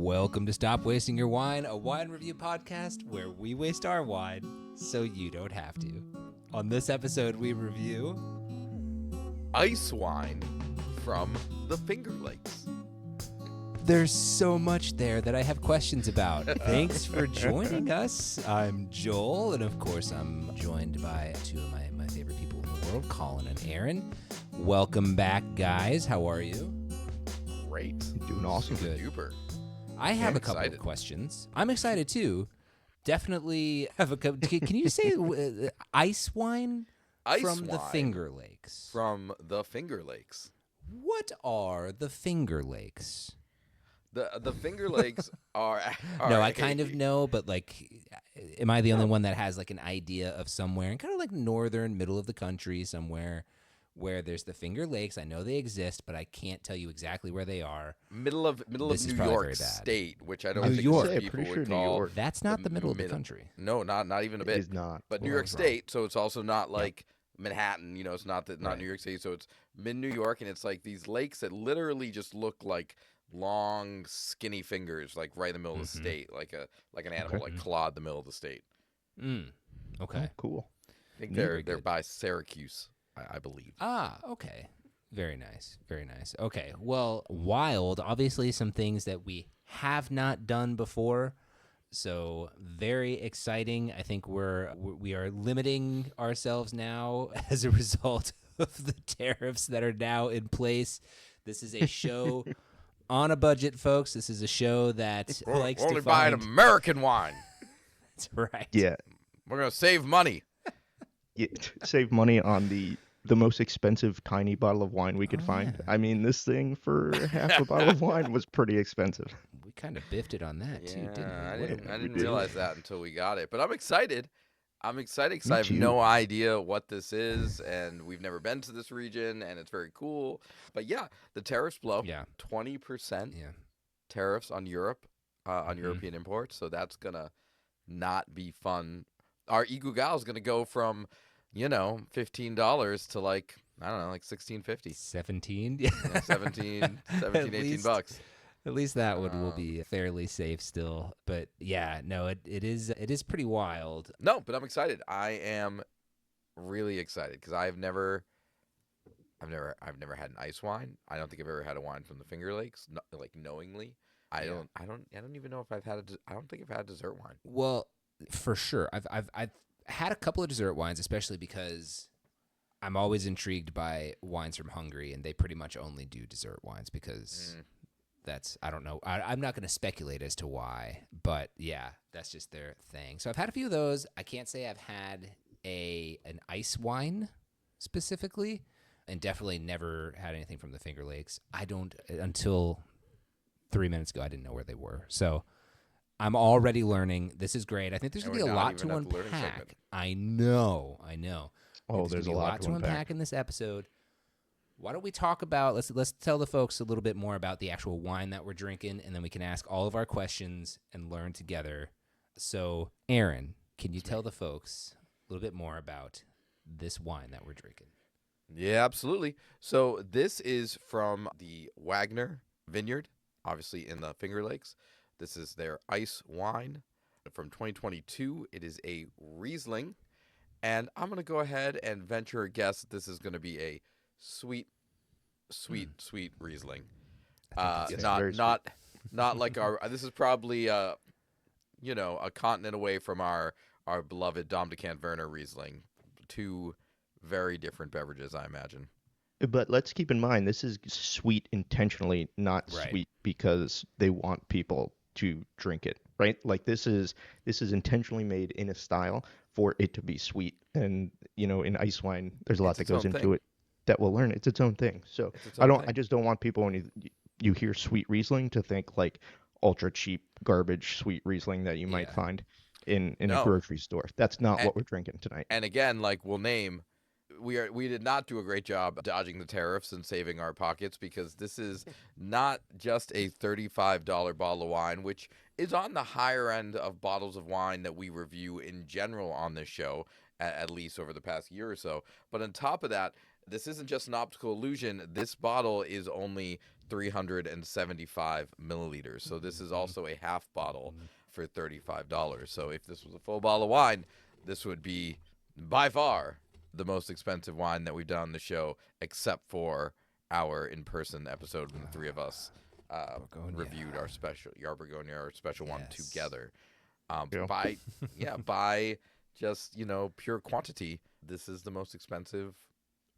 Welcome to Stop Wasting Your Wine, a wine review podcast where we waste our wine so you don't have to. On this episode, we review ice wine from the Finger Lakes. There's so much there that I have questions about. Thanks for joining us. I'm Joel, and of course, I'm joined by two of my favorite people in the world, Colin and Aaron. Welcome back, guys. How are you? Great. Doing awesome. Good. Duper. I have a couple of questions. I'm excited too. Definitely have a couple. Can you say ice wine from the Finger Lakes? From the Finger Lakes. What are the Finger Lakes? The Finger Lakes are. No, I kind of know, but like, am I the only one that has like an idea of somewhere in kind of like northern, middle of the country, somewhere where there's the Finger Lakes? I know they exist, but I can't tell you exactly where they are. Middle of New York State, which I don't think York. people would call. That's not the middle of the country. No, not even a bit. It is not. But New York State, so it's also not like Manhattan. You know, it's not New York City, so it's mid New York, and it's like these lakes that literally just look like long, skinny fingers, like right in the middle of the state, like an animal, like clawed the middle of the state. Okay. Oh, cool. I think they're by Syracuse, I believe. Ah, okay. Very nice. Very nice. Okay. Well, wild, obviously some things that we have not done before. So very exciting. I think we are limiting ourselves now as a result of the tariffs that are now in place. This is a show on a budget, folks. This is a show that likes to only buy an American wine. That's right. Yeah. We're gonna save money. Yeah. Save money on the most expensive tiny bottle of wine we could find. Yeah. I mean, this thing for half a bottle of wine was pretty expensive. We kind of biffed it on that too, didn't we? I didn't realize that until we got it. But I'm excited. Because I have too. no idea what this is, and we've never been to this region, and it's very cool. But yeah, the tariffs blow. Yeah. 20% tariffs on Europe, on European imports. So that's gonna not be fun. Our Igugal is gonna go from, $15 to like, I don't know, like $16.50. 17? Yeah, 17, 18 bucks. At least that one will be fairly safe still. But yeah, no, it is pretty wild. No, but I'm excited. I am really excited because I've never had an ice wine. I don't think I've ever had a wine from the Finger Lakes, like knowingly. I don't even know if I don't think I've had a dessert wine. Well, for sure. I've had a couple of dessert wines, especially because I'm always intrigued by wines from Hungary, and they pretty much only do dessert wines because I don't know. I'm not going to speculate as to why, but yeah, that's just their thing. So I've had a few of those. I can't say I've had an ice wine specifically, and definitely never had anything from the Finger Lakes. Until 3 minutes ago, I didn't know where they were. So I'm already learning. This is great. I think there's going to be a lot to unpack. I know. Oh, there's a lot to unpack in this episode. Why don't we talk about, let's tell the folks a little bit more about the actual wine that we're drinking, and then we can ask all of our questions and learn together. So, Aaron, can you tell the folks a little bit more about this wine that we're drinking? Yeah, absolutely. So this is from the Wagner Vineyard, obviously in the Finger Lakes. This is their ice wine from 2022. It is a Riesling, and I'm going to go ahead and venture a guess that this is going to be a sweet Riesling. Not like our. This is probably a continent away from our beloved Dom de Cantverner Riesling. Two very different beverages, I imagine. But let's keep in mind, this is sweet intentionally, not sweet because they want people to drink it, right? Like this is intentionally made in a style for it to be sweet. And in ice wine, there's a lot that goes into it that we'll learn. It's its own thing. So I just don't want people when you hear sweet Riesling to think like ultra cheap garbage sweet Riesling that you might find in a grocery store. That's not what we're drinking tonight. And again, like we'll name, we did not do a great job dodging the tariffs and saving our pockets, because this is not just a $35 bottle of wine, which is on the higher end of bottles of wine that we review in general on this show, at least over the past year or so. But on top of that, This isn't just an optical illusion. This bottle is only 375 milliliters. So this is also a half bottle for $35. So if this was a full bottle of wine, this would be by far the most expensive wine that we've done on the show, except for our in-person episode when the three of us reviewed our special Yarbergonia, our special one together. By just, pure quantity, this is the most expensive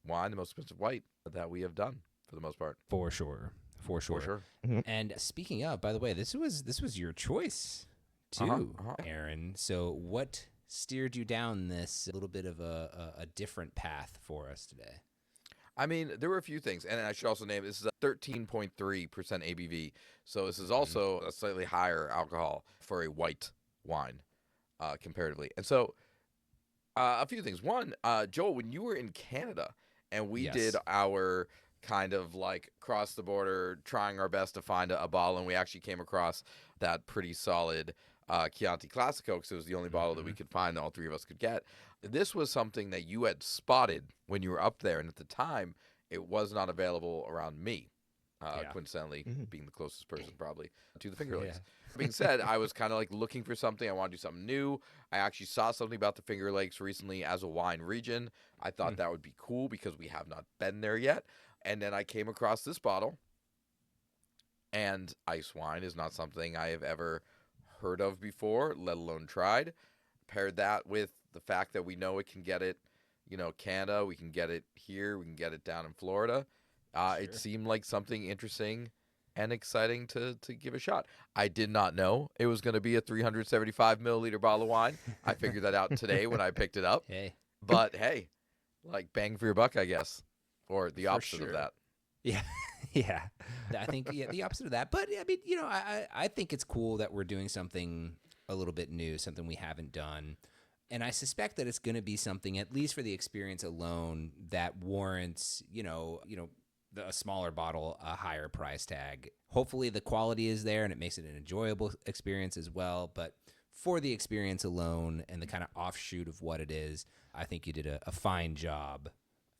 wine, the most expensive white that we have done for the most part. For sure. Mm-hmm. And speaking of, by the way, this was your choice too, Aaron. So what steered you down this a little bit of a different path for us today? I mean, there were a few things, and I should also name this is a 13.3% ABV, so this is also a slightly higher alcohol for a white wine comparatively. And so a few things. One, Joel, when you were in Canada and we did our kind of like cross the border, trying our best to find a bottle, and we actually came across that pretty solid Chianti Classico, because it was the only bottle that we could find that all three of us could get. This was something that you had spotted when you were up there, and at the time, it was not available around me, coincidentally, being the closest person probably to the Finger Lakes. Being said, I was kind of like looking for something. I want to do something new. I actually saw something about the Finger Lakes recently as a wine region. I thought that would be cool because we have not been there yet. And then I came across this bottle, and ice wine is not something I have ever heard of before, let alone tried. Paired that with the fact that we know it can get it, Canada, we can get it here, we can get it down in Florida. It seemed like something interesting and exciting to give a shot. I did not know it was going to be a 375 milliliter bottle of wine. I figured that out today when I picked it up. But hey, like bang for your buck, I guess, or the opposite of that. Yeah. I think the opposite of that. But I mean, I think it's cool that we're doing something a little bit new, something we haven't done. And I suspect that it's going to be something, at least for the experience alone, that warrants, a smaller bottle, a higher price tag. Hopefully the quality is there and it makes it an enjoyable experience as well. But for the experience alone and the kind of offshoot of what it is, I think you did a fine job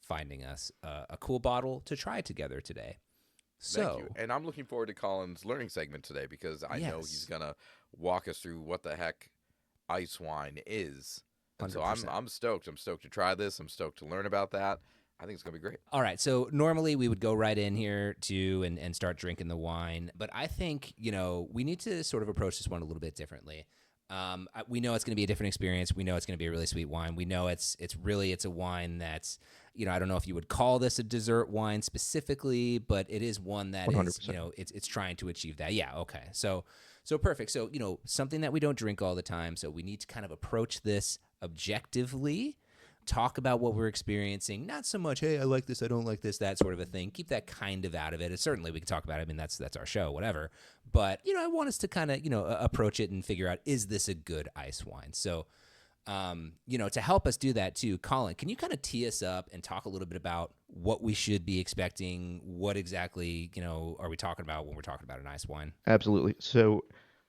finding us a cool bottle to try together today. Thank you. And I'm looking forward to Colin's learning segment today, because I know he's going to walk us through what the heck ice wine is. And 100%. So I'm stoked. I'm stoked to try this. I'm stoked to learn about that. I think it's going to be great. All right. So normally we would go right in here and start drinking the wine. But I think, we need to sort of approach this one a little bit differently. We know it's going to be a different experience. We know it's going to be a really sweet wine. We know it's a wine that's, I don't know if you would call this a dessert wine specifically, but it is one that 100%. It's trying to achieve that. Yeah. Okay. So perfect. So, something that we don't drink all the time. So we need to kind of approach this objectively, talk about what we're experiencing, not so much, hey, I like this, I don't like this, that sort of a thing. Keep that kind of out of it. Certainly we can talk about it. I mean, that's our show, whatever. But, I want us to kind of, approach it and figure out, is this a good ice wine? So, to help us do that too, Colin, can you kind of tee us up and talk a little bit about what we should be expecting? What exactly, are we talking about when we're talking about an ice wine? Absolutely. So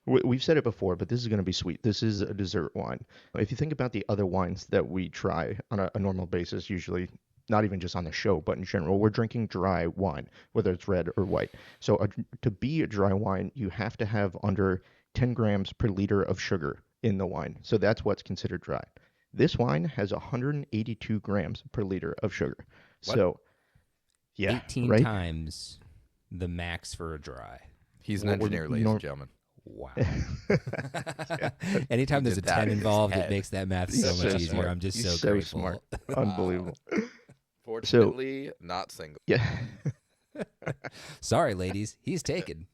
we've said it before, but this is going to be sweet. This is a dessert wine. If you think about the other wines that we try on a normal basis, usually not even just on the show, but in general, we're drinking dry wine, whether it's red or white. So to be a dry wine, you have to have under 10 grams per liter of sugar in the wine. So that's what's considered dry. This wine has 182 grams per liter of sugar. What? So, yeah, 18 times the max for a dry. He's an engineer, ladies and gentlemen. Wow. Anytime there's a 10 involved, it makes that math so much easier. Smart. I'm just He's so grateful. Smart. Unbelievable. Fortunately, not single. Yeah. Sorry, ladies. He's taken.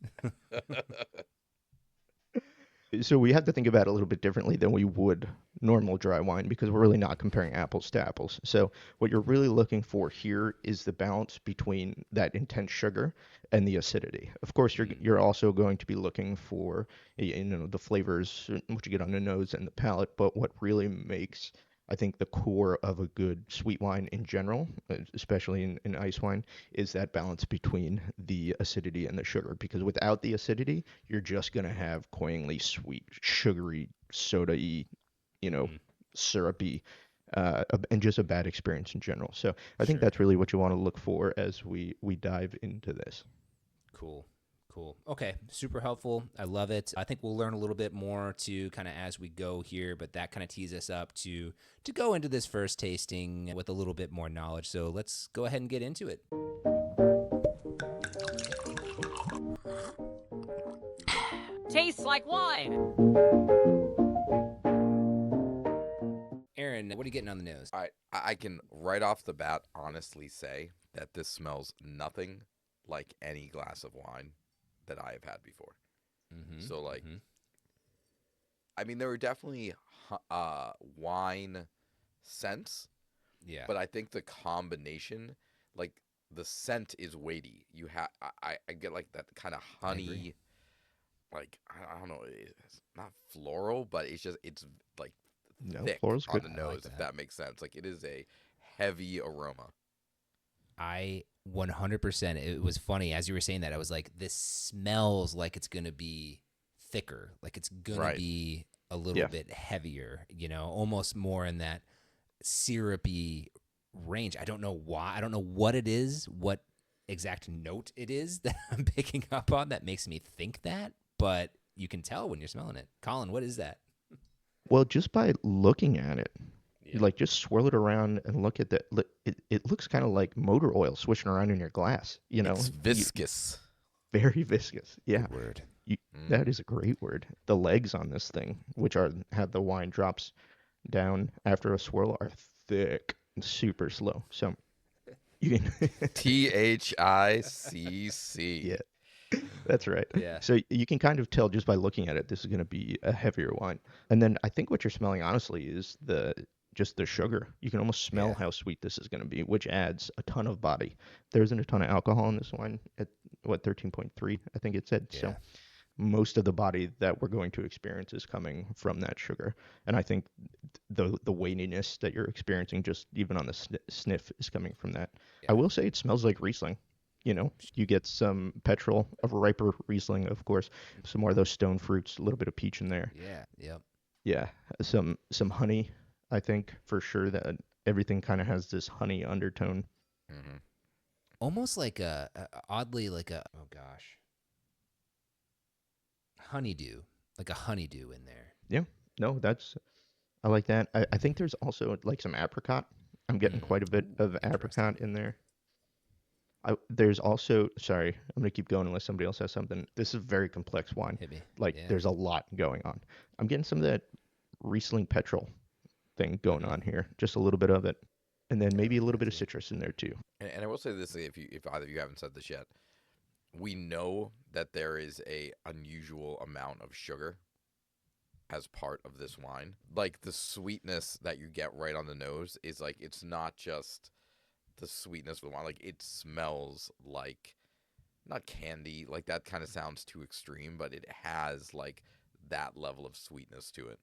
So we have to think about it a little bit differently than we would normal dry wine, because we're really not comparing apples to apples. So what you're really looking for here is the balance between that intense sugar and the acidity. Of course, you're also going to be looking for the flavors, what you get on the nose and the palate. But what really makes, I think, the core of a good sweet wine in general, especially in ice wine, is that balance between the acidity and the sugar. Because without the acidity, you're just going to have cloyingly sweet, sugary, soda-y, syrupy and just a bad experience in general. So I think Sure. that's really what you want to look for as we dive into this. Cool. Cool. Okay. Super helpful. I love it. I think we'll learn a little bit more to kind of as we go here, but that kind of tees us up to go into this first tasting with a little bit more knowledge. So let's go ahead and get into it. Tastes like wine. Aaron, what are you getting on the nose? I can right off the bat honestly say that this smells nothing like any glass of wine that I have had before. Mm-hmm. So like, mm-hmm. I mean, there were definitely wine scents, Yeah. but I think the combination, like the scent is weighty. You have I get like that kind of honey, like I don't know, it's not floral, but it's like thick floral's on good. the I nose, like if that. that makes sense. Like it is a heavy aroma. I 100%. It was funny as you were saying that. I was like, this smells like it's gonna be thicker, like it's gonna Right. be a little bit heavier. You know, almost more in that syrupy range. I don't know why. I don't know what it is. What exact note it is that I'm picking up on that makes me think that. But you can tell when you're smelling it. Colin, what is that? Well, just by looking at it, Yeah. like just swirl it around and look at that. It looks kind of like motor oil swishing around in your glass. You know, It's viscous. very viscous. Yeah, Good word. that is a great word. The legs on this thing, which have the wine drops down after a swirl, are thick and super slow. So you can THICC. yeah, that's right. Yeah. So you can kind of tell just by looking at it, this is going to be a heavier wine. And then I think what you're smelling, honestly, is just the sugar. You can almost smell how sweet this is going to be, which adds a ton of body. There isn't a ton of alcohol in this wine at 13.3, I think it said. Yeah. So most of the body that we're going to experience is coming from that sugar. And I think the weightiness that you're experiencing just even on the sniff is coming from that. Yeah. I will say it smells like Riesling. You know, you get some petrol of riper Riesling, of course, some more of those stone fruits, a little bit of peach in there. Yeah. Yep. Yeah, some honey, I think for sure that everything kind of has this honey undertone. Mm-hmm. Almost like oddly like oh gosh, honeydew, like a honeydew in there. Yeah, no, I like that. I think there's also like some apricot. I'm getting quite a bit of apricot in there. There's also, sorry, I'm going to keep going unless somebody else has something. This is a very complex wine. Hit me. Like, there's a lot going on. I'm getting some of that Riesling petrol thing going on here. Just a little bit of it. And then maybe a little bit of citrus in there, too. And I will say this, if either of you haven't said this yet, we know that there is a unusual amount of sugar as part of this wine. Like, the sweetness that you get right on the nose is like, it's not just the sweetness of the wine. Like, it smells like, not candy, like that kind of sounds too extreme, but it has like that level of sweetness to it.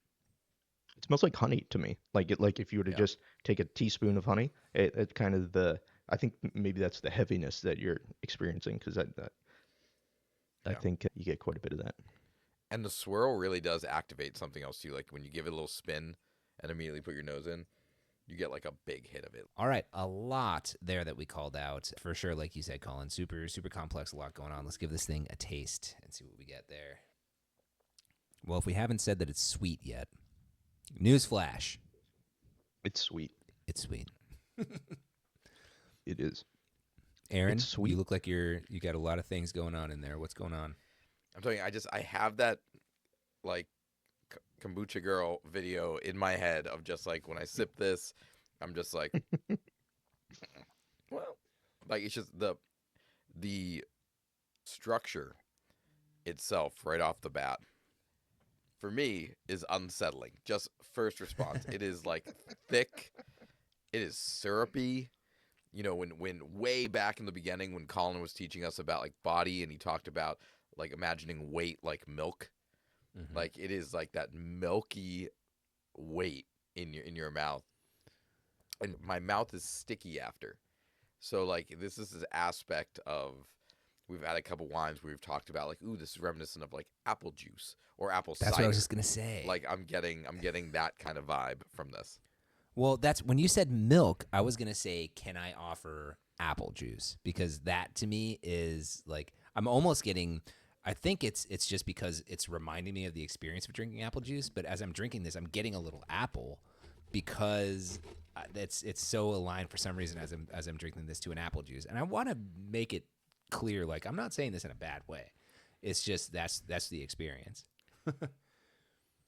It smells like honey to me. Like if you were to just take a teaspoon of honey, it kind of I think maybe that's the heaviness that you're experiencing, because I think you get quite a bit of that. And the swirl really does activate something else too. Like when you give it a little spin and immediately put your nose in, you get like a big hit of it. All right, a lot there that we called out for sure. Like you said, Colin, super complex, a lot going on. Let's give this thing a taste and see what we get there. Well, if we haven't said that it's sweet yet, newsflash. It's sweet. It's sweet. It is. Aaron, It's sweet. you look like you got a lot of things going on in there. What's going on? I'm telling you, I have that like kombucha girl video in my head of just like when I sip this, I'm just like, well, like it's just the structure itself right off the bat for me is unsettling. Just first response, it is like thick, it is syrupy. You know, when way back in the beginning when Colin was teaching us about like body and he talked about like imagining weight like milk. Mm-hmm. Like it is like that milky weight in your mouth, and my mouth is sticky after. So like this is this aspect of, we've had a couple wines where we've talked about like, ooh, this is reminiscent of like apple juice or apple cider. That's what I was just gonna say. Like I'm getting that kind of vibe from this. Well, that's when you said milk, I was going to say, can I offer apple juice? Because that to me is like, I'm almost getting, I think it's just because it's reminding me of the experience of drinking apple juice. But as I'm drinking this, I'm getting a little apple because it's so aligned for some reason as I'm drinking this to an apple juice. And I want to make it clear, like, I'm not saying this in a bad way. It's just that's the experience.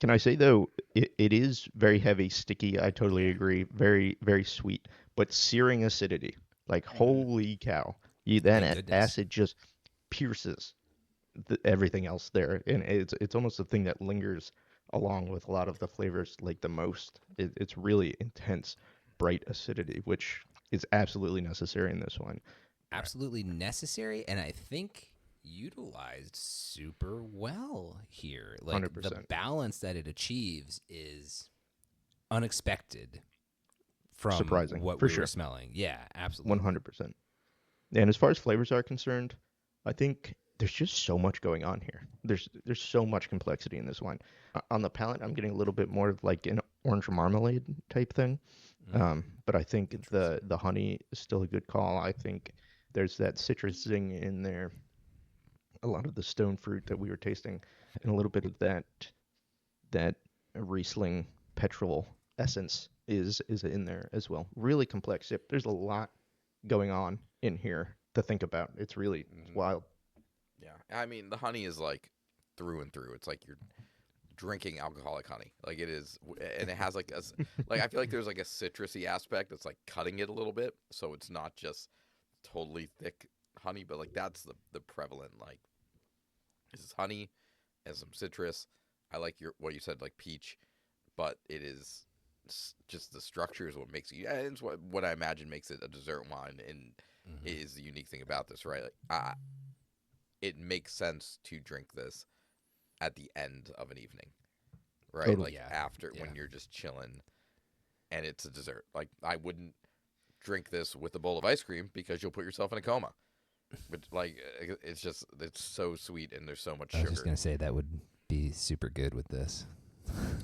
Can I say, though, it is very heavy, sticky. I totally agree. Very, very sweet, but searing acidity. Like, holy cow. Goodness. Acid just pierces everything else there. And it's almost the thing that lingers along with a lot of the flavors, like, the most. It's really intense, bright acidity, which is absolutely necessary in this one. Absolutely necessary, and I think utilized super well here. Like 100%. the balance that it achieves is unexpected from Surprising, what for we sure. were smelling. Yeah, absolutely. 100%. And as far as flavors are concerned, I think there's just so much going on here. There's so much complexity in this wine. On the palate, I'm getting a little bit more of like an orange marmalade type thing. But I think the honey is still a good call. I think there's that citrus zing in there, a lot of the stone fruit that we were tasting, and a little bit of that Riesling petrol essence is in there as well. Really complex. Yep, there's a lot going on in here to think about. It's really wild. Yeah, I mean the honey is like through and through. It's like you're drinking alcoholic honey. Like it is, and it has like like I feel like there's like a citrusy aspect that's like cutting it a little bit. So it's not just totally thick honey, but like that's the prevalent like. This is honey and some citrus. I like what you said, like peach, but it is just the structure is what makes it. And it's what I imagine makes it a dessert wine, and is the unique thing about this, right? Like, it makes sense to drink this at the end of an evening, right? Totally. Like after when you're just chilling, and it's a dessert. Like I wouldn't drink this with a bowl of ice cream because you'll put yourself in a coma. But like it's so sweet and there's so much sugar. I was just gonna say that would be super good with this.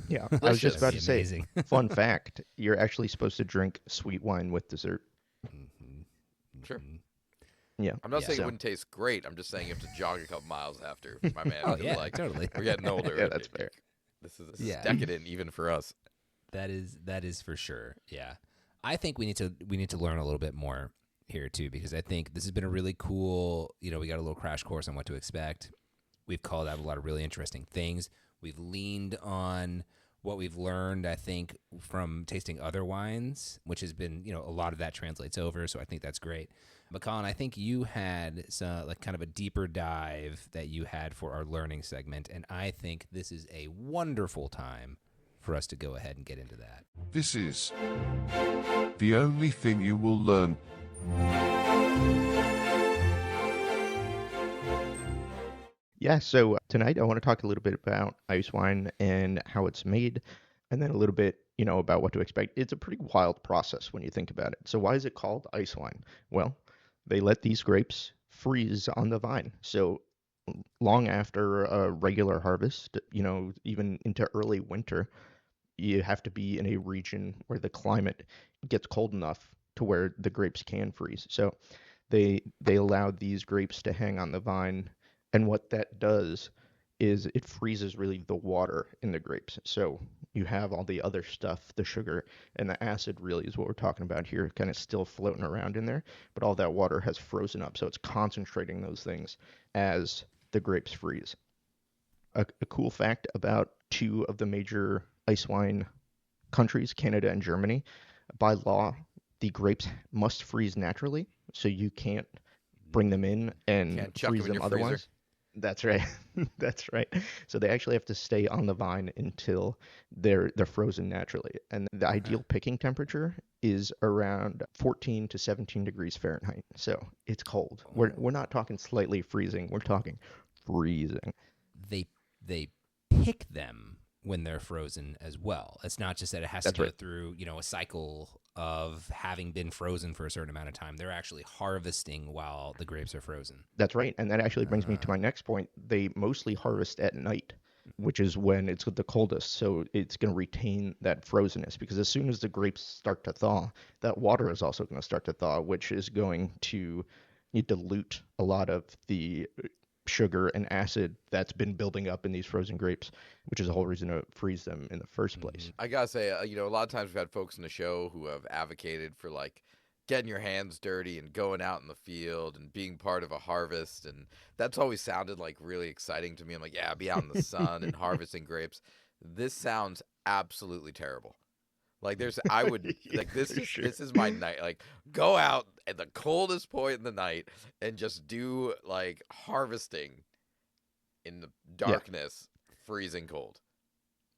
Yeah, I was just about to say, amazing. fun fact, you're actually supposed to drink sweet wine with dessert. Sure. Yeah. I'm not saying so- it wouldn't taste great. I'm just saying you have to jog a couple miles after. My man, Oh, is yeah, like totally. we're getting older. Yeah, that's fair. This is Yeah. decadent even for us. That is for sure. Yeah, I think we need to learn a little bit more here too, because I think this has been a really cool. We got a little crash course on what to expect. We've called out a lot of really interesting things. We've leaned on what we've learned, I think, from tasting other wines, which has been, a lot of that translates over. So I think that's great. McCollin, I think you had some, like kind of a deeper dive that you had for our learning segment, and I think this is a wonderful time for us to go ahead and get into that. This is the only thing you will learn. Yeah, so tonight I want to talk a little bit about ice wine and how it's made, and then a little bit, about what to expect. It's a pretty wild process when you think about it. So why is it called ice wine? Well, they let these grapes freeze on the vine. So long after a regular harvest, even into early winter, you have to be in a region where the climate gets cold enough to where the grapes can freeze. So they allow these grapes to hang on the vine, and what that does is it freezes really the water in the grapes. So you have all the other stuff, the sugar and the acid really is what we're talking about here, kind of still floating around in there, but all that water has frozen up. So it's concentrating those things as the grapes freeze. A cool fact about two of the major ice wine countries, Canada and Germany, by law, the grapes must freeze naturally, so you can't bring them in and Can't chuck freeze them in them your freezer. otherwise. That's right. That's right. So they actually have to stay on the vine until they're frozen naturally. And the ideal picking temperature is around 14 to 17 degrees Fahrenheit. So it's cold. We're not talking slightly freezing. We're talking freezing. They pick them when they're frozen as well. It's not just that it has That's to go right. through, a cycle of having been frozen for a certain amount of time. They're actually harvesting while the grapes are frozen. That's right. And that actually brings me to my next point. They mostly harvest at night. which is when it's the coldest. So it's going to retain that frozenness because as soon as the grapes start to thaw, that water is also going to start to thaw, which is going to dilute a lot of the sugar and acid that's been building up in these frozen grapes, which is the whole reason to freeze them in the first place. I gotta say, a lot of times we've had folks in the show who have advocated for like getting your hands dirty and going out in the field and being part of a harvest, and that's always sounded like really exciting to me. I'm like, yeah, be out in the sun and harvesting grapes. This sounds absolutely terrible. Like I would like this. This is my night. Like go out at the coldest point in the night and just do like harvesting in the darkness, freezing cold.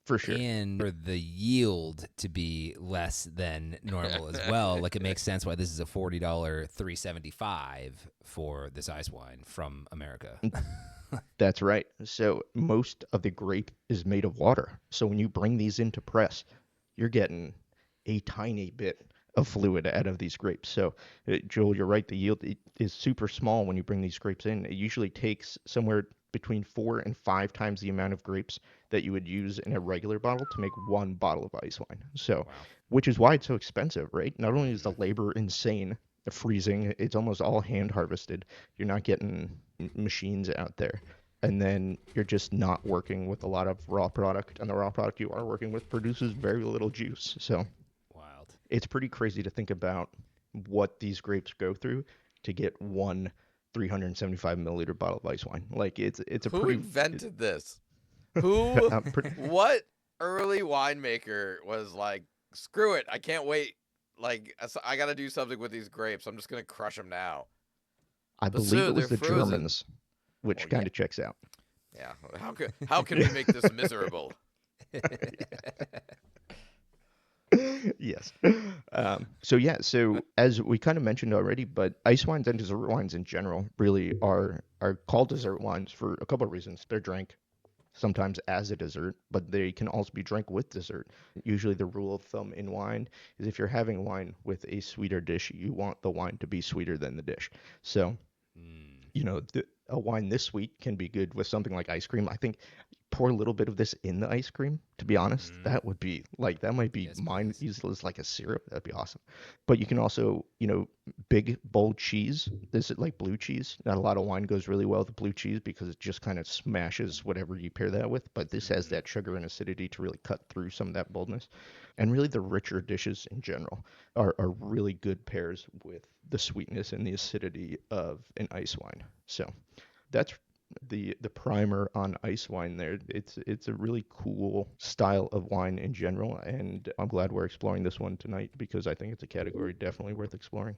For sure. And for the yield to be less than normal as well. Like it makes sense why this is a $40 $3.75 for this ice wine from America. That's right. So most of the grape is made of water. So when you bring these into press, you're getting a tiny bit of fluid out of these grapes. So, Joel, you're right. The yield is super small when you bring these grapes in. It usually takes somewhere between 4 and 5 times the amount of grapes that you would use in a regular bottle to make one bottle of ice wine. So, which is why it's so expensive, right? Not only is the labor insane, the freezing, it's almost all hand harvested. You're not getting machines out there. And then you're just not working with a lot of raw product. And the raw product you are working with produces very little juice. So it's pretty crazy to think about what these grapes go through to get one 375 milliliter bottle of ice wine. Like it's a Who pretty invented this? Who? What early winemaker was like, screw it, I can't wait. Like I got to do something with these grapes. I'm just gonna crush them now. I believe it was the Germans, which kind of checks out. Yeah. How can we make this miserable? Yes. So as we kind of mentioned already, but ice wines and dessert wines in general really are called dessert wines for a couple of reasons. They're drank sometimes as a dessert, but they can also be drank with dessert. Usually the rule of thumb in wine is if you're having wine with a sweeter dish, you want the wine to be sweeter than the dish. So, a wine this sweet can be good with something like ice cream. I think pour a little bit of this in the ice cream, to be honest. That would be like, that might be mine used as like a syrup. That'd be awesome. But you can also, big bold cheese. This is like blue cheese. Not a lot of wine goes really well with blue cheese because it just kind of smashes whatever you pair that with. But this has that sugar and acidity to really cut through some of that boldness. And really the richer dishes in general are really good pairs with the sweetness and the acidity of an ice wine. So that's the primer on ice wine there. It's a really cool style of wine in general, and I'm glad we're exploring this one tonight because I think it's a category definitely worth exploring.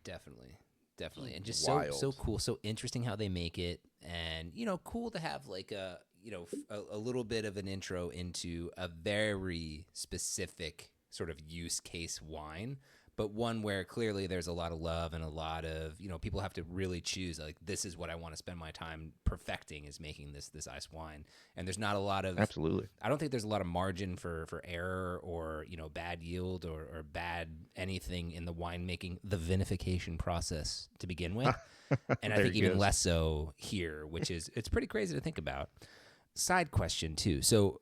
Definitely, and just so cool, so interesting how they make it, and cool to have like a little bit of an intro into a very specific sort of use case wine, but one where clearly there's a lot of love and a lot of, people have to really choose, like, this is what I want to spend my time perfecting, is making this ice wine. And there's not a lot of... Absolutely. I don't think there's a lot of margin for error or, bad yield or bad anything in the winemaking, the vinification process to begin with. And I think even less so here, which is, it's pretty crazy to think about. Side question, too. So,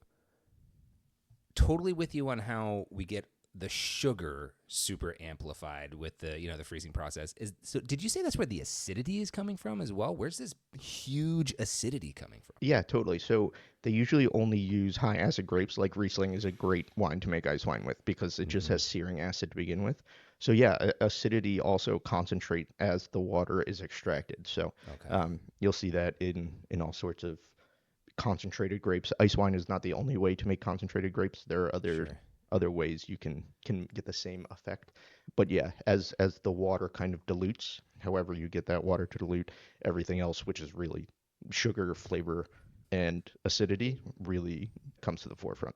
totally with you on how we get the sugar super amplified with the the freezing process. So did you say that's where the acidity is coming from as well? Where's this huge acidity coming from? Yeah, totally. So they usually only use high acid grapes. Like Riesling is a great wine to make ice wine with because it just has searing acid to begin with. So yeah, acidity also concentrate as the water is extracted. So you'll see that in all sorts of concentrated grapes. Ice wine is not the only way to make concentrated grapes. There are other ways you can get the same effect. But yeah, as the water kind of dilutes, however you get that water to dilute, everything else, which is really sugar, flavor, and acidity, really comes to the forefront.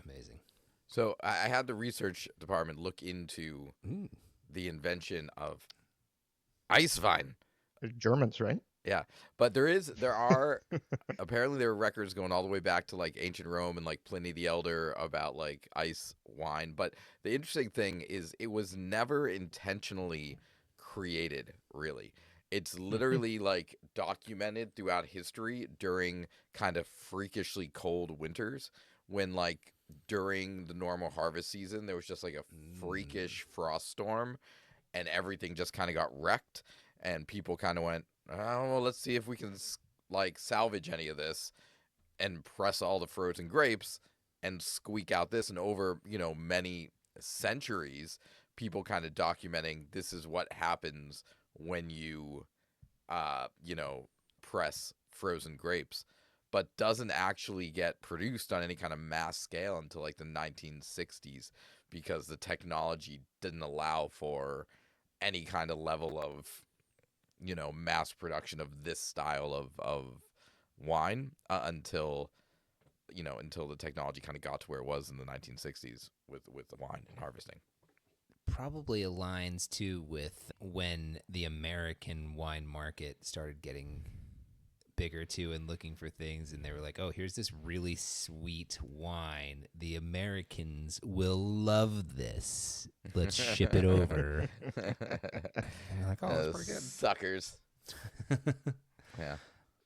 Amazing. So I had the research department look into the invention of ice wine. Germans, right? Yeah, but there are apparently there are records going all the way back to like ancient Rome and like Pliny the Elder about like ice wine. But the interesting thing is it was never intentionally created, really. It's literally like documented throughout history during kind of freakishly cold winters when like during the normal harvest season there was just like a freakish frost storm and everything just kind of got wrecked and people kind of went, oh, well, let's see if we can like salvage any of this and press all the frozen grapes and squeak out this. And over, many centuries, people kind of documenting this is what happens when you, press frozen grapes, but doesn't actually get produced on any kind of mass scale until like the 1960s because the technology didn't allow for any kind of level of, mass production of this style of wine until the technology kind of got to where it was in the 1960s with the wine and harvesting. Probably aligns too with when the American wine market started getting bigger too and looking for things, and they were like, oh, here's this really sweet wine. The Americans will love this. Let's ship it over. And they're like, oh, that's pretty good. Suckers. Yeah.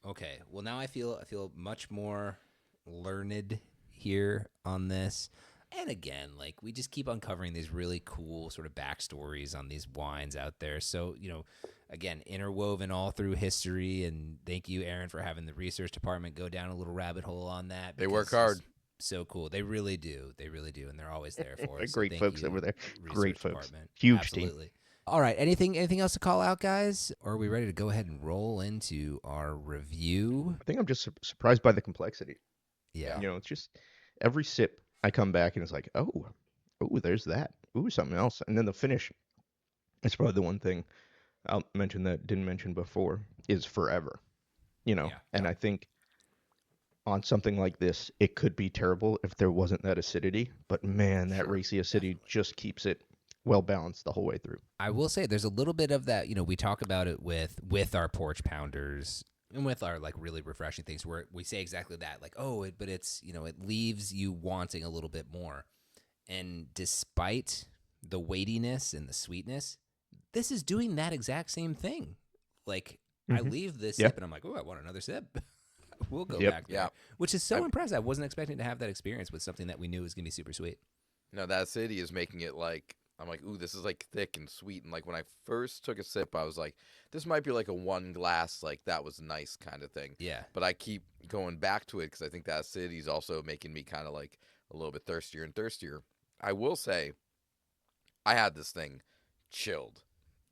Okay. Well, now I feel much more learned here on this. And again, like we just keep uncovering these really cool sort of backstories on these wines out there. So, again, interwoven all through history. And thank you, Aaron, for having the research department go down a little rabbit hole on that. They work hard. So cool. They really do. They really do. And they're always there for us. Great folks over there. Research Great folks. Department. Huge Absolutely. team. All right. Anything else to call out, guys? Or are we ready to go ahead and roll into our review? I think I'm just surprised by the complexity. Yeah. It's just every sip I come back and it's like, oh, there's that. Ooh, something else. And then the finish, it's probably the one thing I'll mention that didn't mention before, is forever. And I think on something like this, it could be terrible if there wasn't that acidity. But man, that racy acidity just keeps it well balanced the whole way through. I will say there's a little bit of that, we talk about it with our porch pounders and with our like really refreshing things where we say exactly that, like, but it's, it leaves you wanting a little bit more. And despite the weightiness and the sweetness, this is doing that exact same thing. Like I leave this sip and I'm like, oh, I want another sip. We'll go back there, which is so impressive. I wasn't expecting to have that experience with something that we knew was going to be super sweet. No, that acidity is making it like, I'm like, ooh, this is like thick and sweet. And like when I first took a sip, I was like, this might be like a one glass, like that was nice kind of thing. Yeah. But I keep going back to it because I think that acidity is also making me kind of like a little bit thirstier and thirstier. I will say, I had this thing chilled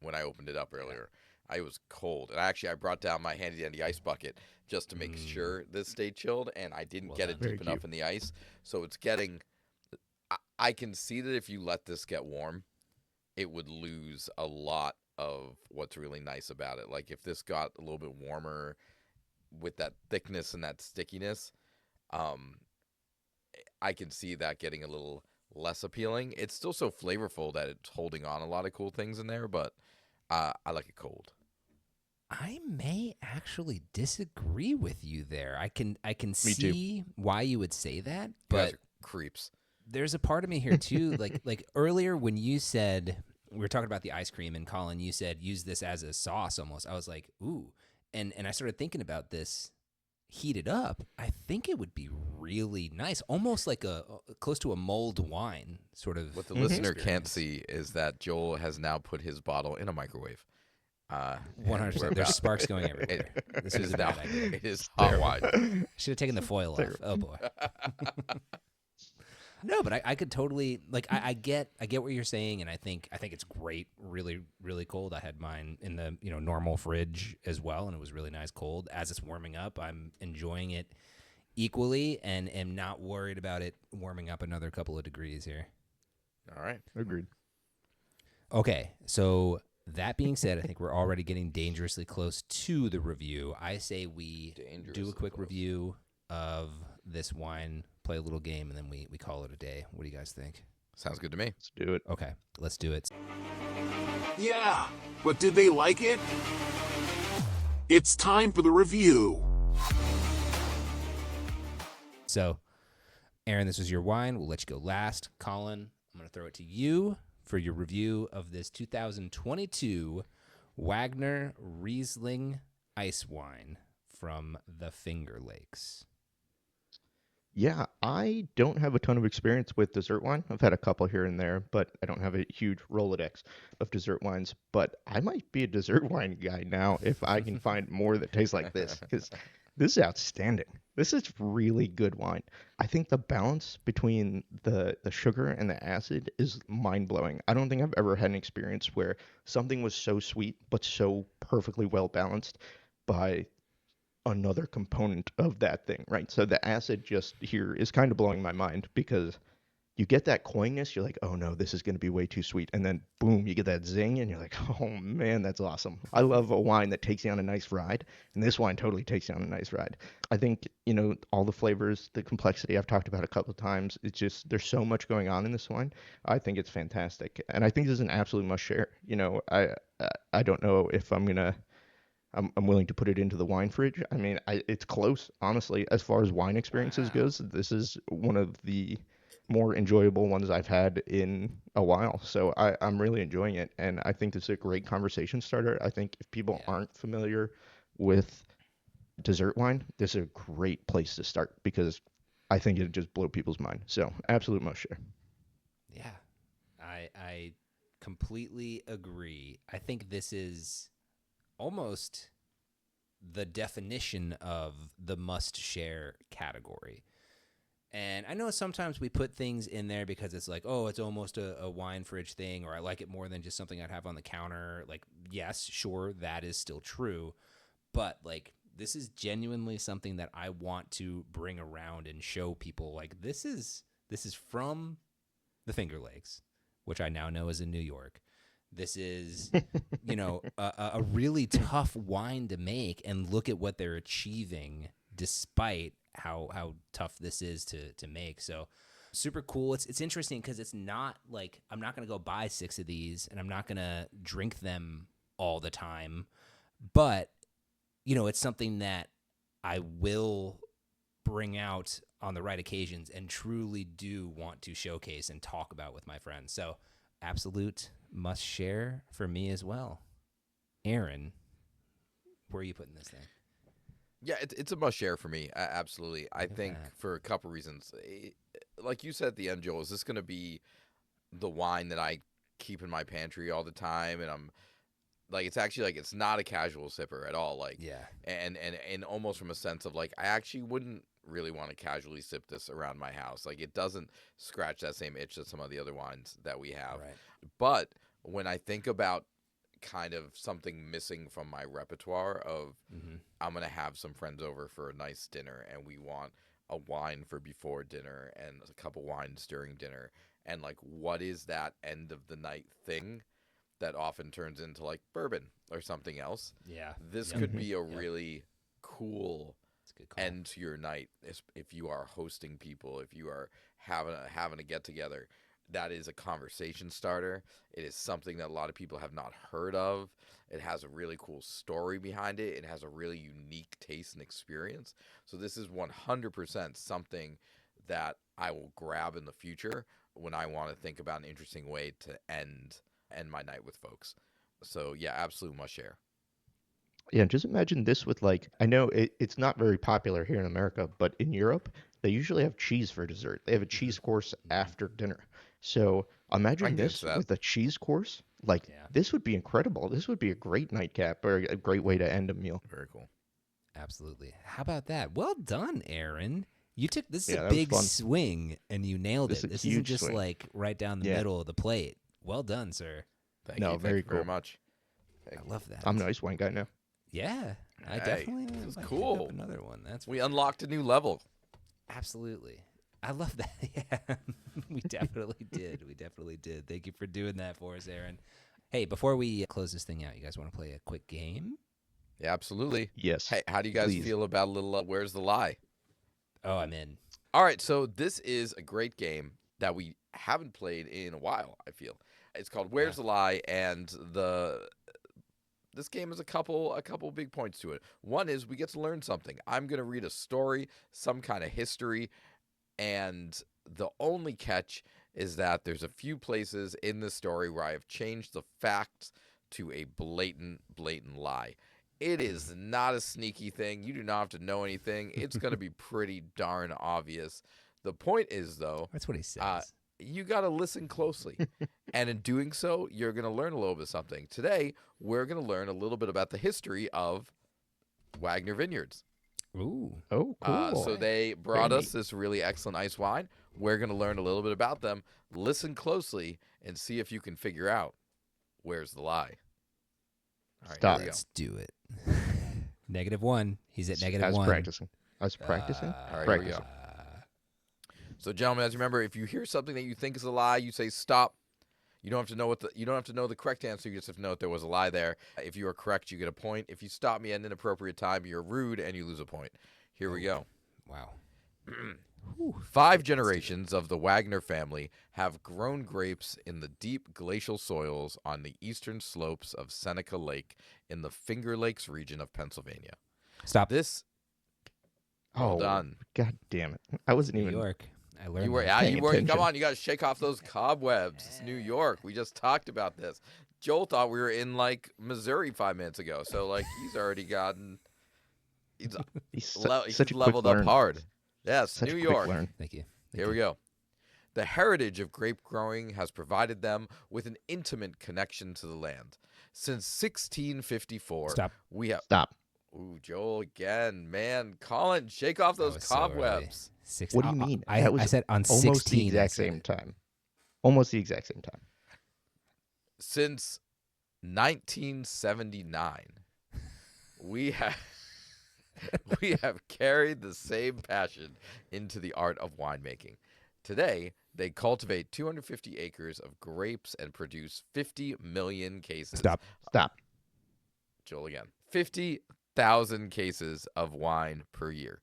when I opened it up earlier. I was cold. And I brought down my handy dandy ice bucket just to make sure this stayed chilled. And I didn't get it deep enough in the ice. So it's getting... I can see that if you let this get warm, it would lose a lot of what's really nice about it. Like if this got a little bit warmer with that thickness and that stickiness, I can see that getting a little less appealing. It's still so flavorful that it's holding on a lot of cool things in there, but I like it cold. I may actually disagree with you there. I can see why you would say that, but You guys are creeps. There's a part of me here too, like earlier when you said we were talking about the ice cream and Colin, you said use this as a sauce almost. I was like, ooh, and I started thinking about this heated up. I think it would be really nice, almost like a close to a mulled wine sort of. What the listener can't see is that Joel has now put his bottle in a microwave. 100%. There's sparks going everywhere. This is a bad idea. It is hot wine. Should have taken the foil off. Oh boy. No, but I could totally I get what you're saying, and I think it's great. Really, really cold. I had mine in the normal fridge as well, and it was really nice cold. As it's warming up, I'm enjoying it equally, and am not worried about it warming up another couple of degrees here. All right, agreed. Okay, so that being said, I think we're already getting dangerously close to the review. I say we do a quick review of this wine, play a little game, and then we call it a day. What do you guys think? Sounds good to me. Let's do it. Okay, let's do it. Yeah, but did they like it? It's time for the review. So, Aaron, this was your wine. We'll let you go last. Colin, I'm going to throw it to you for your review of this 2022 Wagner Riesling Ice Wine from the Finger Lakes. Yeah, I don't have a ton of experience with dessert wine. I've had a couple here and there, but I don't have a huge Rolodex of dessert wines. But I might be a dessert wine guy now if I can find more that taste like this, because this is outstanding. This is really good wine. I think the balance between the sugar and the acid is mind-blowing. I don't think I've ever had an experience where something was so sweet but so perfectly well balanced by another component of that thing, right? So the acid just here is kind of blowing my mind because you get that cloyingness, you're like, oh no, this is going to be way too sweet. And then boom, you get that zing and you're like, oh man, that's awesome. I love a wine that takes you on a nice ride. And this wine totally takes you on a nice ride. I think, all the flavors, the complexity I've talked about a couple of times, it's just, there's so much going on in this wine. I think it's fantastic. And I think this is an absolute must share. I don't know if I'm willing to put it into the wine fridge. I mean, it's close, honestly, as far as wine experiences goes. This is one of the more enjoyable ones I've had in a while. So I'm really enjoying it, and I think this is a great conversation starter. I think if people aren't familiar with dessert wine, this is a great place to start because I think it'd just blow people's mind. So absolute must share. Yeah, I completely agree. I think this is almost the definition of the must-share category. And I know sometimes we put things in there because it's like, oh, it's almost a wine fridge thing, or I like it more than just something I'd have on the counter. Like, yes, sure, that is still true. But, like, this is genuinely something that I want to bring around and show people. Like, this is from the Finger Lakes, which I now know is in New York. This is, a really tough wine to make, and look at what they're achieving despite how tough this is to make. So super cool. It's interesting because it's not like I'm not going to go buy 6 of these and I'm not going to drink them all the time. But, it's something that I will bring out on the right occasions and truly do want to showcase and talk about with my friends. So absolute must share for me as well. Aaron, where are you putting this thing? Yeah, it's a must share for me. Absolutely. I think for a couple reasons. Like you said at the end, Joel, is this going to be the wine that I keep in my pantry all the time? And I'm like, it's actually like, it's not a casual sipper at all. Like, Yeah. And almost from a sense of like, I actually wouldn't really want to casually sip this around my house. Like, it doesn't scratch that same itch that some of the other wines that we have. Right. But when I think about kind of something missing from my repertoire of I'm going to have some friends over for a nice dinner and we want a wine for before dinner and a couple wines during dinner, and like, what is that end of the night thing that often turns into like bourbon or something else? Yeah. This could be a really cool end to your night if you are hosting people, if you are having a get together. That is a conversation starter. It is something that a lot of people have not heard of. It has a really cool story behind it. It has a really unique taste and experience. So this is 100% something that I will grab in the future when I want to think about an interesting way to end my night with folks. So yeah, absolute must share. Yeah, just imagine this with like, I know it's not very popular here in America, but in Europe, they usually have cheese for dessert. They have a cheese course after dinner. So imagine this with a cheese course. Like, this would be incredible. This would be a great nightcap or a great way to end a meal. Very cool. Absolutely. How about that? Well done, Aaron. You took this is a that big was fun. swing and you nailed it. This isn't just swing. like right down the middle of the plate. Well done, sir. Thank you very very cool. much. I love that. I'm an ice wine guy now. Yeah, I Hey, definitely. this is might pick cool. up another one. That's We unlocked a new level. absolutely. I love that. Yeah, we definitely did. We definitely did. Thank you for doing that for us, Aaron. Hey, before we close this thing out, you guys want to play a quick game? Yeah, absolutely. Yes. Hey, how do you guys please. feel about a little Where's the Lie? Oh, I'm in. All right, so this is a great game that we haven't played in a while, I feel. It's called Where's the Lie, and this game has a couple big points to it. One is we get to learn something. I'm going to read a story, some kind of history, and the only catch is that there's a few places in the story where I have changed the facts to a blatant lie. It is not a sneaky thing. You do not have to know anything. It's going to be pretty darn obvious. The point is, though, That's what he says. you got to listen closely. And in doing so, you're going to learn a little bit of something. Today, we're going to learn a little bit about the history of Wagner Vineyards. Ooh. Oh, cool. So they brought Very us this really excellent ice wine. We're going to learn a little bit about them. Listen closely and see if you can figure out where's the lie. All right, Stop. here we go. Let's do it. -1. He's at -1. I was practicing. All right, Practicing. here we go. So, gentlemen, as you remember, if you hear something that you think is a lie, you say stop. You don't have to know you don't have to know the correct answer. You just have to know that there was a lie there. If you are correct, you get a point. If you stop me at an inappropriate time, you're rude and you lose a point. Here we go. Wow. 5 generations of the Wagner family have grown grapes in the deep glacial soils on the eastern slopes of Seneca Lake in the Finger Lakes region of Pennsylvania. Stop. This Oh, done. God damn it. I wasn't New even. York. I learned You were, that. yeah, paying you were. Come attention. on, you got to shake off those cobwebs. It's New York. We just talked about this. Joel thought we were in like Missouri 5 minutes ago, so like he's already gotten. He's Such a quick leveled up learn. hard. Yes, Such New a quick York. learn. Thank you. Here we go. The heritage of grape growing has provided them with an intimate connection to the land. Since 1654, Stop. we have. Stop. Ooh, Joel again, man. Colin, shake off those was so early. cobwebs. What do you mean? I That was said on almost 16. the exact I said same it. time. Almost the exact same time. Since 1979, we have we have carried the same passion into the art of winemaking. Today, they cultivate 250 acres of grapes and produce 50 million cases. Stop. Stop. Joel again. 50,000 cases of wine per year.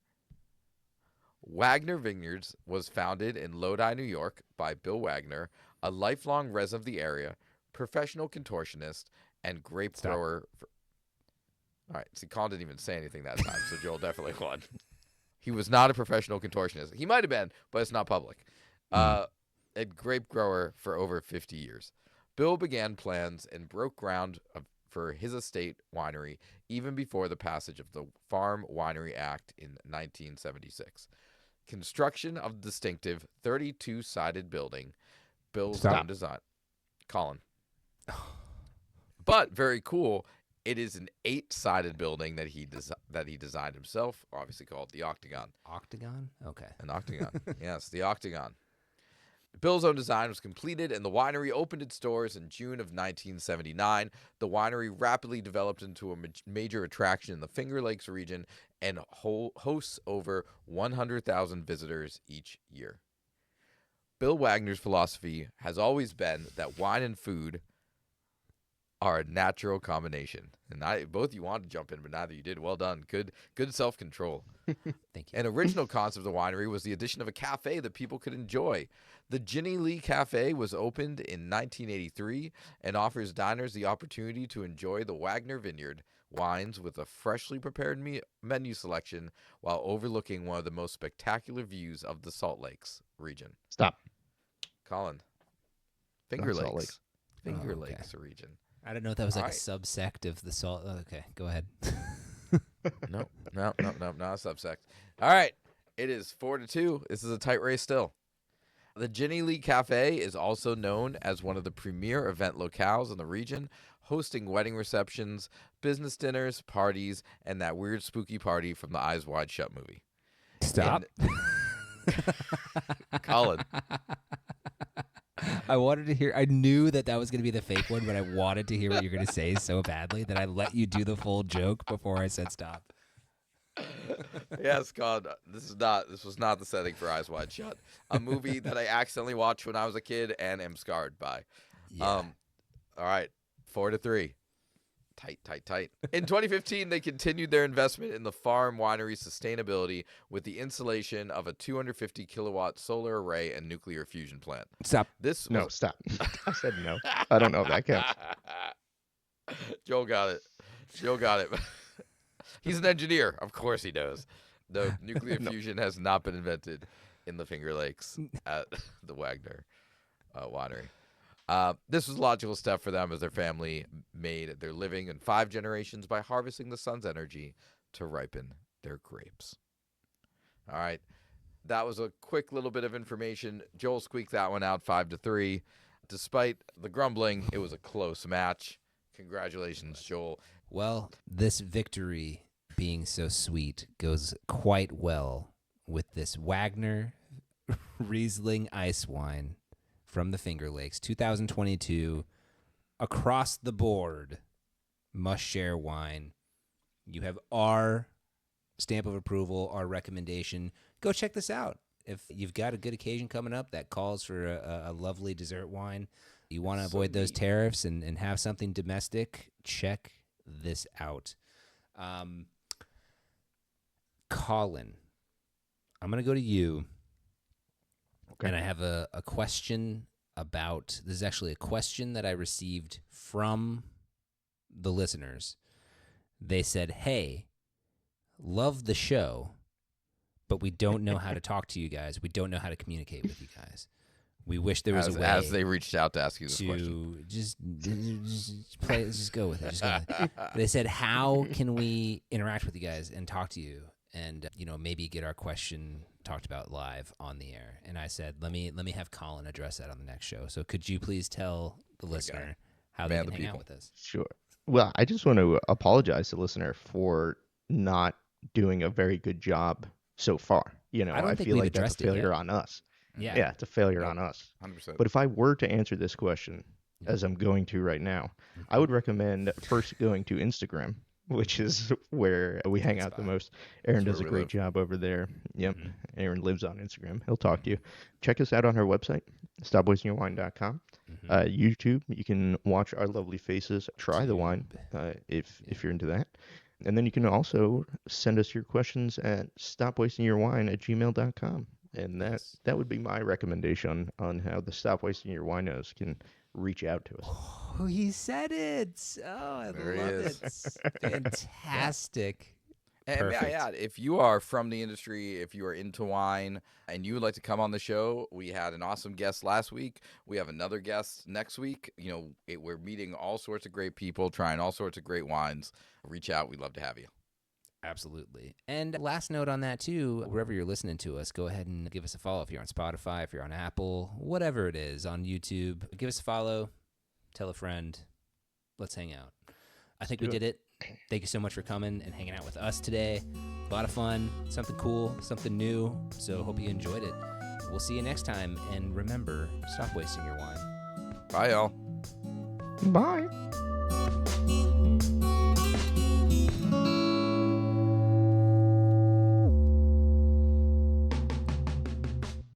Wagner Vineyards was founded in Lodi, New York by Bill Wagner, a lifelong resident of the area, professional contortionist, and grape Stop. grower. All right, see, Colin didn't even say anything that time, so Joel definitely won. He was not a professional contortionist. He might have been, but it's not public. A grape grower for over 50 years. Bill began plans and broke ground for his estate winery even before the passage of the Farm Winery Act in 1976. Construction of the distinctive 32-sided building, Bill's Stop. own design. Colin. But very cool. It is an 8-sided building that he designed himself, obviously called the Octagon. Octagon? Okay. An octagon. Yes, the Octagon. Bill's own design was completed, and the winery opened its doors in June of 1979. The winery rapidly developed into a major attraction in the Finger Lakes region and hosts over 100,000 visitors each year. Bill Wagner's philosophy has always been that wine and food are a natural combination. And both you wanted to jump in, but neither you did. Well done. Good self-control. Thank you. An original concept of the winery was the addition of a cafe that people could enjoy. The Ginny Lee Cafe was opened in 1983 and offers diners the opportunity to enjoy the Wagner Vineyard wines with a freshly prepared menu selection while overlooking one of the most spectacular views of the Salt Lakes region. Stop. Colin. Finger Not Salt Lakes. Lakes. Finger Oh, okay. Lakes region. I don't know if that was like All a right. subsect of the salt. Oh, okay, go ahead. No, not a subsect. All right. It is 4-2. This is a tight race still. The Ginny Lee Cafe is also known as one of the premier event locales in the region, hosting wedding receptions, business dinners, parties, and that weird spooky party from the Eyes Wide Shut movie. Stop. Colin. I wanted to hear. I knew that was going to be the fake one, but I wanted to hear what you're going to say so badly that I let you do the full joke before I said stop. Yes, God, this was not the setting for Eyes Wide Shut, a movie that I accidentally watched when I was a kid and am scarred by. Yeah. All right, 4-3. Tight. In 2015, they continued their investment in the farm winery sustainability with the installation of a 250 kilowatt solar array and nuclear fusion plant. Stop. This No, was stop. I said no. I don't know if that counts. Joel got it. He's an engineer. Of course he knows. No, nuclear fusion has not been invented in the Finger Lakes at the Wagner winery. This was logical step for them as their family made their living in 5 generations by harvesting the sun's energy to ripen their grapes. All right. That was a quick little bit of information. Joel squeaked that one out 5-3. Despite the grumbling, it was a close match. Congratulations, Joel. Well, this victory being so sweet goes quite well with this Wagner Riesling Ice Wine from the Finger Lakes, 2022, across the board, must-share wine. You have our stamp of approval, our recommendation. Go check this out. If you've got a good occasion coming up that calls for a lovely dessert wine, you want to avoid those tariffs and have something domestic, check this out. Colin, I'm going to go to you. Okay. And I have a question about, this is actually a question that I received from the listeners. They said, hey, love the show, but we don't know how to talk to you guys. We don't know how to communicate with you guys. We wish there was a way. As they reached out to ask you this question. Just play, just go with it. Just go with it. They said, how can we interact with you guys and talk to you and, maybe get our question talked about live on the air? And I said, let me have Colin address that on the next show. So could you please tell the listener how they can hang out with us? Sure. Well, I just want to apologize to the listener for not doing a very good job so far. I feel like that's a failure on us. Yeah, it's a failure on us. 100%. But if I were to answer this question, as I'm going to right now, I would recommend first going to Instagram, which is where we hang out the most. Aaron does a great job over there. Yep. Mm-hmm. Aaron lives on Instagram. He'll talk to you. Check us out on our website, stopwastingyourwine.com. Mm-hmm. YouTube, you can watch our lovely faces try the wine if you're into that. And then you can also send us your questions at stopwastingyourwine@gmail.com. And that would be my recommendation on how the Stop Wasting Your Winos can reach out to us. Oh, he said it. Oh, I love it. Fantastic. And may I add, if you are from the industry, if you are into wine, and you would like to come on the show, we had an awesome guest last week. We have another guest next week. We're meeting all sorts of great people, trying all sorts of great wines. Reach out. We'd love to have you. Absolutely. And last note on that, too, wherever you're listening to us, go ahead and give us a follow. If you're on Spotify, if you're on Apple, whatever it is, on YouTube, give us a follow, tell a friend. Let's hang out. I think we did it. Thank you so much for coming and hanging out with us today. A lot of fun, something cool, something new. So hope you enjoyed it. We'll see you next time. And remember, stop wasting your wine. Bye, y'all. Bye.